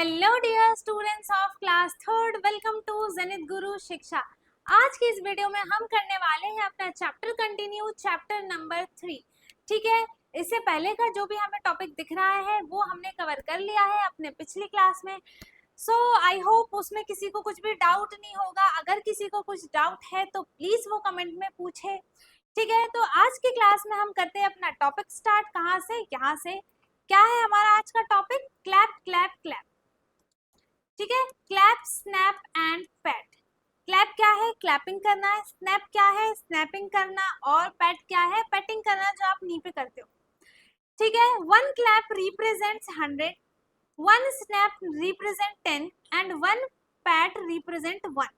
Hello dear students of class third, welcome to Zenith Guru Shiksha. आज की इस वीडियो में हम करने वाले हैं अपना चैप्टर कंटिन्यू, चैप्टर नंबर 3। ठीक है, इससे पहले का जो भी हमें टॉपिक दिख रहा है वो हमने कवर कर लिया है अपने पिछली क्लास में। सो आई होप उसमें किसी को कुछ भी डाउट नहीं होगा। अगर किसी को कुछ डाउट है तो प्लीज वो कमेंट में पूछे। ठीक है, तो आज की क्लास में हम करते हैं अपना टॉपिक स्टार्ट। कहाँ से? यहाँ से। क्या है हमारा आज का टॉपिक? Clap clap clap. ठीक है, clap, snap and PAT. Clap क्या है? क्लैपिंग करना है। स्नैप क्या है? स्नैपिंग करना। और पैट क्या है? पैटिंग करना, जो आप नी पे करते हो। ठीक है, one clap represents 100, one snap represent 10 and one PAT represent 1।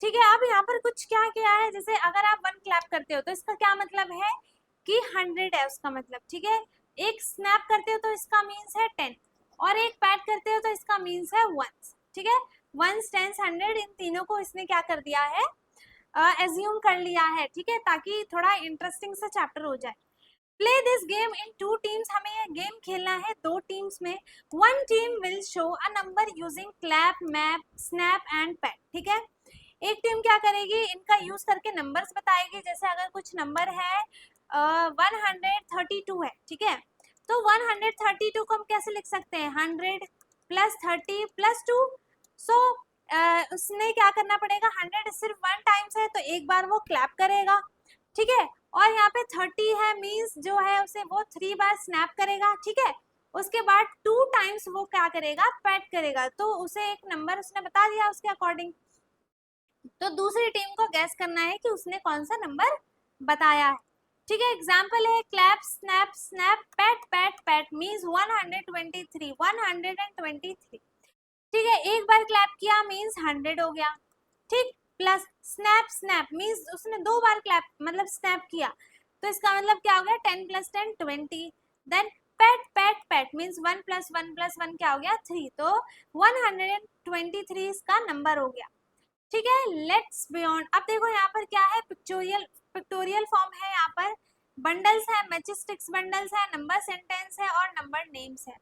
ठीक है, अब यहाँ पर कुछ क्या किया है, जैसे अगर आप वन क्लैप करते हो तो इसका क्या मतलब है कि 100 है उसका मतलब। ठीक है, एक स्नैप करते हो तो इसका मीन्स है 10 और एक पैट करते हो तो इसका मीन्स है 1। ठीक है, 1, 10, 100 इन तीनों को इसने क्या कर दिया है, एज्यूम कर लिया है। ठीक है, ताकि थोड़ा इंटरेस्टिंग सा चैप्टर हो जाए। Play this game in 2 teams. हमें ये गेम खेलना है 2 टीम्स में। One team will show a number using clap, map, snap and PAT. ठीक है, एक टीम क्या करेगी, इनका यूज करके नंबर्स बताएगी। जैसे अगर कुछ नंबर है 132 है, ठीक है, तो 132 को हम कैसे लिख सकते हैं? 100 प्लस 30 प्लस 2। सो उसने क्या करना पड़ेगा, 100 सिर्फ 1 टाइम्स है तो एक बार वो क्लैप करेगा। ठीक है, और यहाँ पे 30 है मीन्स जो है उसे वो 3 बार स्नैप करेगा। ठीक है, उसके बाद 2 टाइम्स वो क्या करेगा, पैट करेगा। तो उसे एक नंबर उसने बता दिया उसके अकॉर्डिंग। तो दूसरी टीम को गैस करना है कि उसने कौन सा नंबर बताया है। ठीक है, एग्जाम्पल है clap, snap, snap, PAT, pat, pat means 123, 123। ठीक है, एक बार क्लैप किया मीन्स 100 हो गया। ठीक, प्लस स्नैप, स्नैप मीन्स उसने 2 बार क्लैप मतलब स्नैप किया, तो इसका मतलब क्या हो गया, 10 plus 10 20। Then pat, pat, pat means 1 plus 1 plus 1 क्या हो गया, 3। तो 123 इसका नंबर हो गया। ठीक है, लेट्स बियॉन्ड। अब देखो यहाँ पर क्या है, पिक्टोरियल फॉर्म है। यहाँ पर बंडल्स है, मैचस्टिक्स बंडल्स है, नंबर सेंटेंस है और नंबर नेम्स है।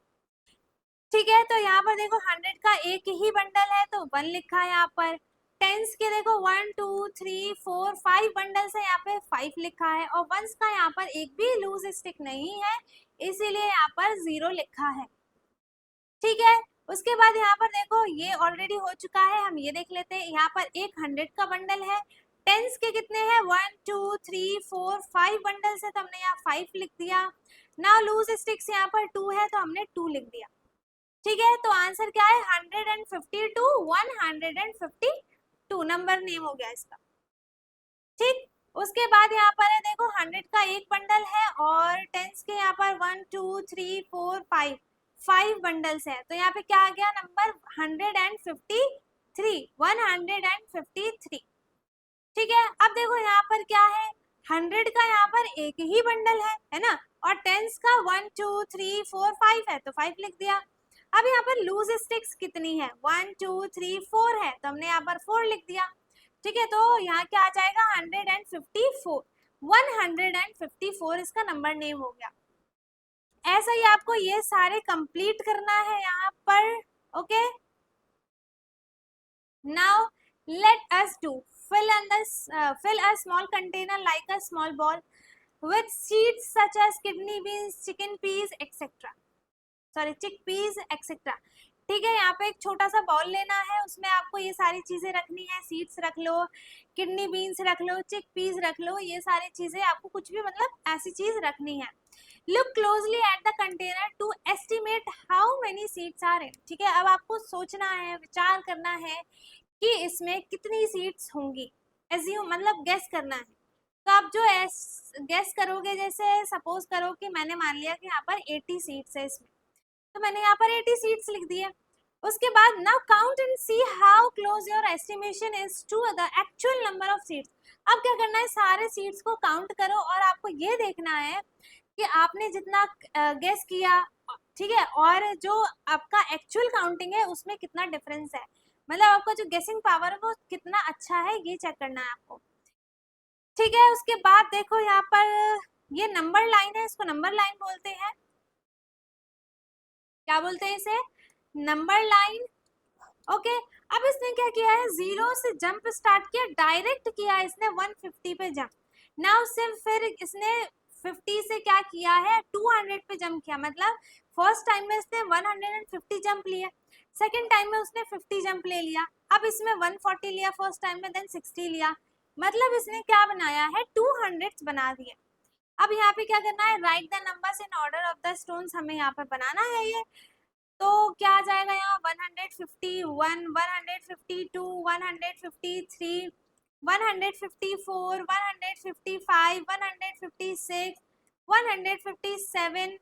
ठीक है, तो यहाँ पर देखो 100 का एक ही बंडल है तो 1 लिखा है। यहाँ पर टेंस के देखो 1 2 3 4 5 बंडल्स है, यहाँ पे 5 लिखा है। और वंस का यहाँ पर एक भी लूज स्टिक नहीं है, इसीलिए यहाँ पर 0 लिखा है। ठीक है, उसके बाद यहाँ पर देखो ये ऑलरेडी हो चुका है, हम ये देख लेते हैं। यहाँ पर एक 100 का बंडल है। टेंस के कितने हैं, 1 2 3 4 5 बंडल्स है तो हमने यहाँ 5 लिख दिया। नाउ लूज स्टिक्स यहाँ पर 2 है तो हमने 2 लिख दिया। ठीक है, तो आंसर क्या है, 152, 152 नंबर नेम हो गया इसका। ठीक, उसके बाद यहाँ पर है देखो 100 का एक बंडल है और टेंस के यहाँ पर 1 2 3 4 5 बंडल्स है तो यहाँ पे क्या आ गया नंबर, 153, 153। ठीक है, अब देखो यहाँ पर क्या है, 100 का यहाँ पर एक ही बंडल है ना, और टेंस का 1 2 3 4 5 है तो 5 लिख दिया। अब यहाँ पर लूज स्टिक्स कितनी है, 1 2 3 4 है तो हमने यहाँ पर 4 लिख दिया। ठीक है, तो यहाँ क्या आ जाएगा, 154, 154 इसका नंबर नेम हो गया। ऐसा ही आपको ये सारे कंप्लीट करना है यहाँ पर। Okay, now let us do fill a small container like a small ball with seeds such as kidney beans, chicken peas, etc. Sorry, chickpeas etcetera. ठीक है, यहाँ पे एक छोटा सा बॉल लेना है, उसमें आपको ये सारी चीजें रखनी है। सीड्स रख लो, किडनी बीन्स रख लो, चिकपीस रख लो, ये सारी चीजें आपको कुछ भी मतलब ऐसी चीज रखनी है। Look closely at the container to estimate how many seeds are in. ठीक है, अब आपको सोचना है, विचार करना है कि इसमें कितनी सीड्स होंगी। एज्यूम मतलब गेस करना है। तो आप जो गेस करोगे, जैसे सपोज करो कि मैंने मान लिया कि यहाँ पर 80 सीड्स है इसमें, तो मैंने यहाँ पर 80 सीड्स लिख दिए। उसके बाद now count and see how close your estimation is to the actual number of seeds. अब क्या करना है, सारे सीड्स को काउंट करो और आपको ये देखना है कि आपने जितना गेस किया, ठीक है, और जो आपका एक्चुअल काउंटिंग है उसमें कितना डिफरेंस है, मतलब आपका जो गेसिंग पावर है वो कितना अच्छा है, ये चेक करना है आपको। ठीक है, उसके बाद देखो यहाँ पर ये नंबर लाइन है, इसको नंबर लाइन बोलते हैं। क्या बोलते हैं इसे, नंबर लाइन। ओके, अब इसने क्या किया है, 0 से जंप स्टार्ट किया, डायरेक्ट किया है इसने 150 पे जंप। नाउ सिर्फ फिर इसने 50 से क्या किया है, 200 पे जंप किया। मतलब फर्स्ट टाइम में इसने 150 जंप लिया, सेकंड टाइम में उसने 50 जंप ले लिया, अब इसमें 140 लिया फर्स्ट टाइम में, देन 60 लिया। मतलब इसने क्या बनाया है, 200 बना दिया। अब यहाँ पे क्या करना है, right the numbers in order of the stones, हमें यहाँ पर बनाना है ये। तो क्या आ जाएगा यहाँ, 151, 152, 153, 154, 155, 156, 157,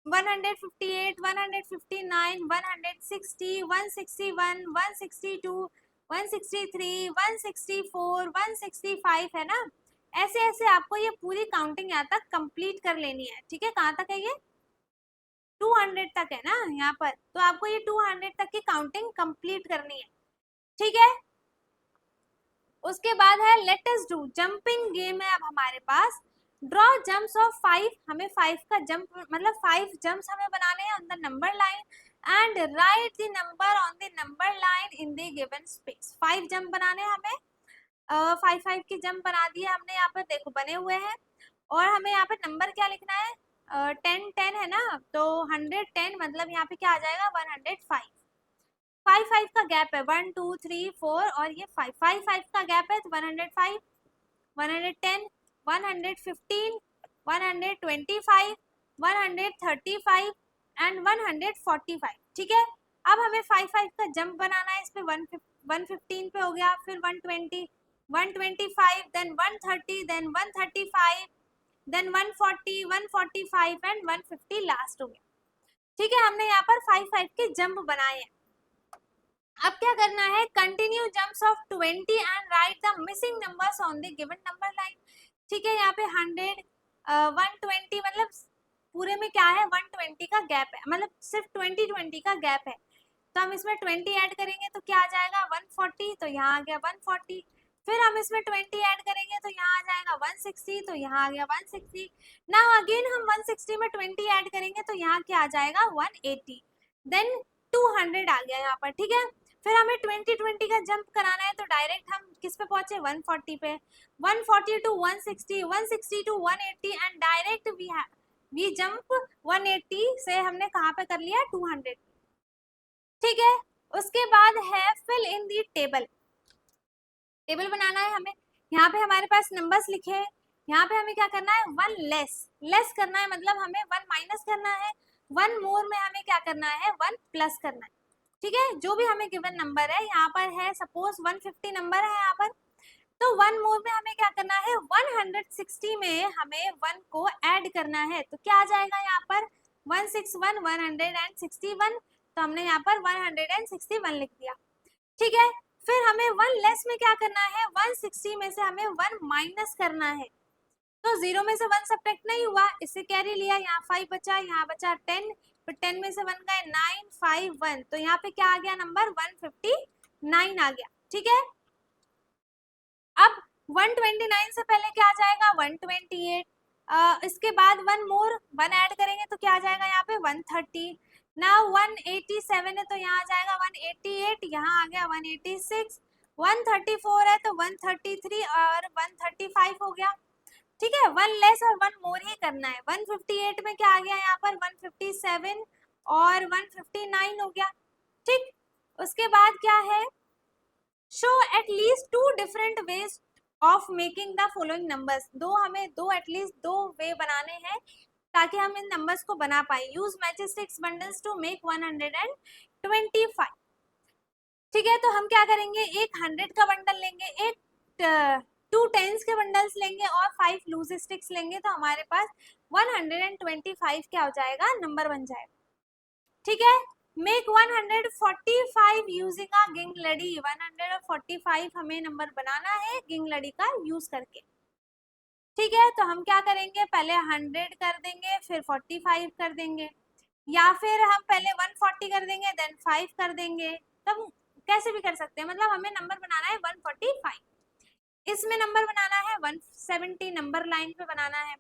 158, 159, 160, 161, 162, 163, 164, 165 है ना। ऐसे ऐसे आपको ये पूरी काउंटिंग यहाँ तक कंप्लीट कर लेनी है। ठीक है, कहाँ तक है ये, 200 तक है ना यहाँ पर। तो आपको ये 200 तक की काउंटिंग कंप्लीट करनी है। ठीक है, उसके बाद है let us do jumping game है अब हमारे पास। ड्रॉ जंप्स ऑफ 5, हमें 5 का जंप मतलब 5 जंप्स हमें बनाने हैं on the number line, and right the number on the number line in the given space. 5 jump बनाने हैं हमें, 5 के जंप बना दिए हमने, यहाँ पर देखो बने हुए हैं। और हमें यहाँ पे नंबर क्या लिखना है, 10 है ना, तो 110 मतलब यहाँ पे क्या आ जाएगा, 105। 5 का गैप है, 1 2 3 4 और ये 5 का गैप है, तो 105, 110, 115, 125, 135 एंड 145। ठीक है, अब हमें 5 का जंप बनाना है इस पे, 115 पे हो गया, फिर 120, 125, then 130, then 135, then 140, 145 and 150 last हो गया। ठीक है, हमने यहाँ पर 5 के जंप बनाए हैं। अब क्या करना है, continue jumps of 20 and right the missing numbers on the given number line. ठीक है, यहाँ पे 100, 120 मतलब पूरे में क्या है, 120 का गैप है, मतलब सिर्फ 20 का गैप है। तो हम इसमें 20 ऐड करेंगे तो क्या आ जाएगा, 140, तो यहाँ आ गया 140। फिर हम इसमें 20 ऐड करेंगे तो यहाँ आ जाएगा 160, तो यहाँ आ गया 160। नाउ अगेन हम 160 में 20 ऐड करेंगे तो यहाँ क्या आ जाएगा, 180, देन 200 आ गया यहाँ पर। ठीक है, फिर हमें 20 का जंप कराना है, तो डायरेक्ट हम किस पे पहुंचे, 140 पे, 140 to 160, 160 to 180 and direct we jump 180 से हमने कहाँ पे कर लिया, 200। ठीक है, उसके बाद है fill in the table. Table बनाना है हमें, यहाँ पे हमारे पास नंबर्स लिखे हैं, यहाँ पे हमें क्या करना है, 1 लेस करना है, मतलब हमें 1 माइनस करना है, 1 मोर में हमें क्या करना है, 1 प्लस करना है। ठीक है, जो भी हमें गिवन नंबर है, यहाँ पर है सपोज 150 नंबर है यहाँ पर, तो 1 मोर में हमें क्या करना है, 160 में हमें 1 को ऐड करना है, तो क्या आ जाएगा यहाँ पर, 161, 161, तो हमने यहाँ पर 161 लिख दिया। ठीक है, फिर हमें 1 लेस में क्या करना है, 160 में से हमें 1 माइनस करना है, तो 0 में से 1 सब्ट्रैक्ट नहीं हुआ, इससे कैरी लिया, यहाँ 5 बचा, यहाँ बचा 10, फिर 10 में से 1 गए 9, 5, 1, तो यहाँ पे क्या आ गया नंबर, 159 आ गया। ठीक है, अब 129 से पहले क्या आ जाएगा, 128, इसके बाद 1 मोर 1 ऐड करेंगे तो क्या आ जाएगा यहाँ पे, 130। नाउ 187 है तो यहाँ आ जाएगा 188, यहाँ आ गया 186, 134 है तो 133 और 135 हो गया। ठीक है, 1 लेस और 1 मोर ही करना है। 158 में क्या आ गया यहाँ पर, 157 और 159 हो गया। ठीक, उसके बाद क्या है, show at least 2 different ways of making the following numbers. हमें एटलीस्ट दो वे बनाने हैं ताकि हम इन नंबर्स को बना पाए। Use matchsticks bundles to make 125। ठीक है, तो हम क्या करेंगे, एक 100 का बंडल लेंगे, एक 2 10s के बंडल्स लेंगे और 5 लूज स्टिक्स लेंगे, तो हमारे पास 125 क्या हो जाएगा, नंबर बन जाएगा। ठीक है, मेक 145 यूजिंग अ गिंग लड़ी। 145 हमें नंबर बनाना है गिंग लड़ी का यूज करके। ठीक है, तो हम क्या करेंगे, पहले 100 कर देंगे, फिर 45 कर देंगे, या फिर हम पहले 140 कर देंगे देन 5 कर देंगे, तब कैसे भी कर सकते हैं। मतलब हमें नंबर बनाना है 145, इसमें नंबर बनाना है 170 नंबर लाइन पे बनाना है।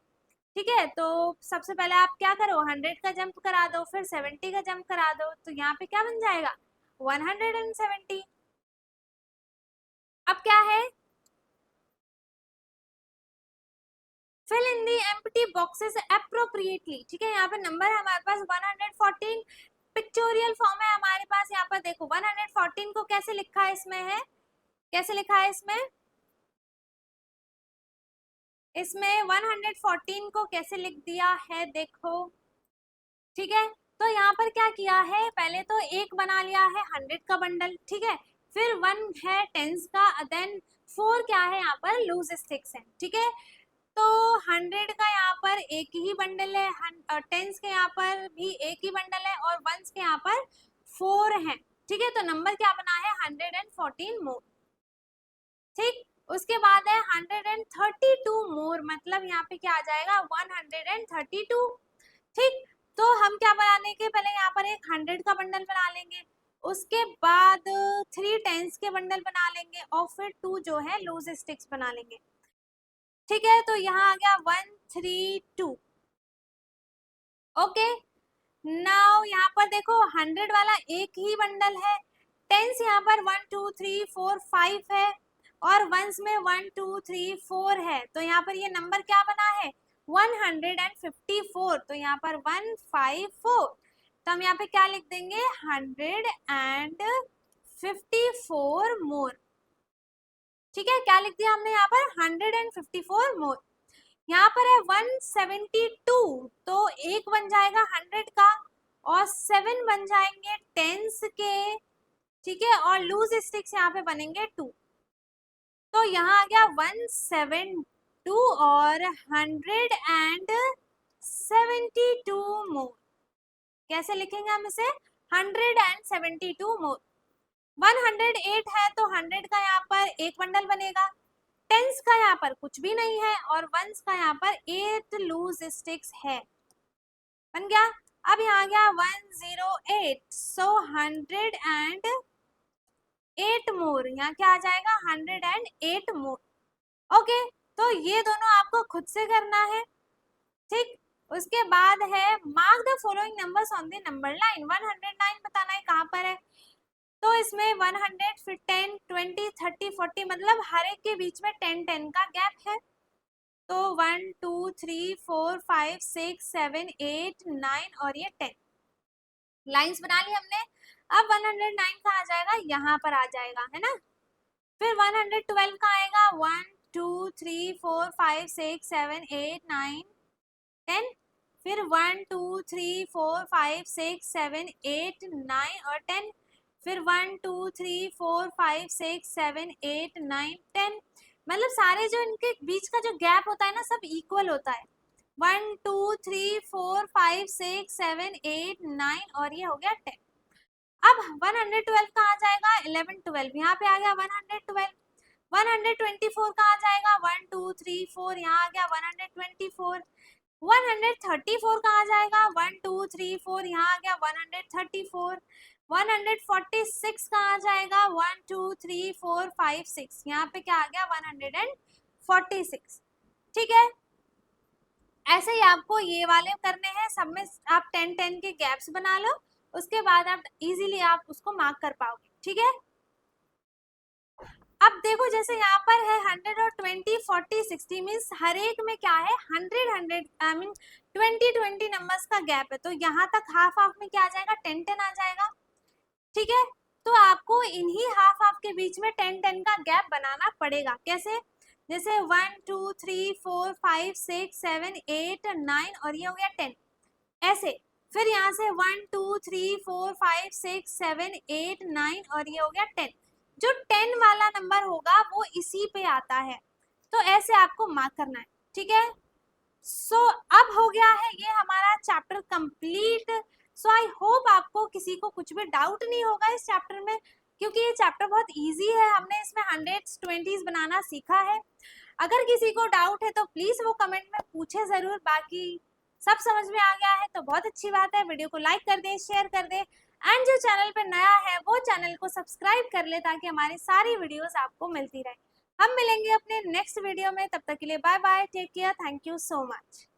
ठीक है, तो सबसे पहले आप क्या करो, 100 का जंप करा दो, फिर 70 का जंप करा दो, तो यहाँ पे क्या बन जाएगा 170। अब क्या है, fill in the empty boxes appropriately. ठीक है, यहाँ पे नंबर है हमारे पास 114, पिक्चोरियल फॉर्म है हमारे पास। यहाँ पर देखो 114 को कैसे लिखा है, इसमें है, कैसे लिखा है इसमें, इसमें 114 को कैसे लिख दिया है देखो। ठीक है, तो यहाँ पर क्या किया है, पहले तो एक बना लिया है 100 का बंडल, ठीक है, फिर 1 है टेंस का, देन 4 क्या है यहाँ पर लूज स्टिक्स है। ठीक है, तो 100 का यहाँ पर एक ही बंडल है, टेंस के यहाँ पर भी एक ही बंडल है, और वंस के यहाँ पर 4 है। ठीक है, तो नंबर क्या बना है 114 मोर। ठीक, उसके बाद है 132 मोर, मतलब यहाँ पे क्या आ जाएगा 132। ठीक, तो हम क्या बनाने के, पहले यहाँ पर एक 100 का बंडल बना लेंगे, उसके बाद 3 टेंस के बंडल बना लेंगे, और फिर 2 जो है लूज स्टिक्स बना लेंगे। ठीक है, तो यहाँ आ गया 132। ओके, नाउ यहाँ पर देखो 100 वाला एक ही बंडल है, टेंस यहाँ पर 1 2 3 4 5 है, और वंस में 1 2 3 4 है, तो यहाँ पर ये नंबर क्या बना है 154। तो यहाँ पर 154, तो हम यहाँ पे क्या लिख देंगे 154 मोर। ठीक है, क्या लिख दिया हमने यहाँ पर 154 मोर। यहाँ पर है 172, तो एक बन जाएगा 100 का, और 7 बन जाएंगे टेंस के। ठीक है, और लूज स्टिक्स यहाँ पे बनेंगे 2, तो यहाँ आ गया 172 और 172 मोर। कैसे लिखेंगे हम इसे 172 मोर। 108 है तो 100 का यहाँ पर एक बंडल बनेगा, टेंस का यहाँ पर कुछ भी नहीं है, और वंस का यहाँ पर 8 लूज स्टिक्स है, बन गया। अब यहाँ आ गया 108, सो 108 मोर, यहाँ क्या आ जाएगा 108 मोर। ओके, तो ये दोनों आपको खुद से करना है। ठीक, उसके बाद है mark the following numbers on the number line. 109 बताना है कहाँ पर है, तो इसमें 100 फिर 10 20 30 40, मतलब हर एक के बीच में 10 10 का गैप है, तो 1 2 3 4 5 6 7 8 9 और ये 10 लाइंस बना ली हमने। अब 109 का आ जाएगा, यहाँ पर आ जाएगा, है ना। फिर 112 का आएगा 1 2 3 4 5 6 7 8 9 10, फिर 1 2 3 4 5 6 7 8 9 और 10, फिर 1 2 3 4 5 6 7 8 9 10, मतलब सारे जो इनके बीच का जो गैप होता है ना सब इक्वल होता है। 1 2 3 4 5 6 7 8 9 और ये हो गया 10। अब 112 का आ जाएगा 11 12, यहाँ पे आ गया 112। 124 का आ जाएगा 1 2 3 4, यहाँ आ गया 124। 134 का आ जाएगा 1 2 3 4, यहाँ आ गया 134। 146 का आ जाएगा 1 2 3 4 5 6, यहाँ पे क्या आ गया 146। ठीक है, ऐसे ही आपको ये वाले करने हैं, सब में आप 10 10 के गैप्स बना लो, उसके बाद आप इजीली आप उसको मार्क कर पाओगे। ठीक है, अब देखो जैसे यहाँ पर है 100 और 20 40 60 मीन्स हर एक में क्या है 100 100 आई मीन 20 20 नंबर्स का गैप है, तो यहाँ तक हाफ हाफ में क्या आ जाएगा 10 10 आ जाएगा। ठीक है, तो आपको इन्हीं हाफ हाफ के बीच में 10 10 का गैप बनाना पड़ेगा। कैसे, जैसे 1 2 3 4 5 6 7 8 9 और ये हो गया 10, ऐसे। फिर यहाँ से 1 2 3 4 5 6 7 8 9 और ये हो गया 10, जो 10 वाला नंबर होगा वो इसी पे आता है, तो ऐसे आपको मार्क करना है। ठीक है, सो अब हो गया है ये हमारा chapter complete. So I hope आपको किसी को कुछ भी डाउट नहीं होगा इस चैप्टर में, क्योंकि ये चैप्टर बहुत इजी है, हमने इसमें 100s 20s बनाना सीखा है। अगर किसी को डाउट है तो प्लीज वो कमेंट में पूछे जरूर, बाकी सब समझ में आ गया है तो बहुत अच्छी बात है। वीडियो को लाइक कर दे, शेयर कर दे, एंड जो चैनल पे नया है वो चैनल को सब्सक्राइब कर ले, ताकि हमारी सारी वीडियोस आपको मिलती रहे। हम मिलेंगे अपने नेक्स्ट वीडियो में, तब तक के लिए bye bye, take care, thank you so much.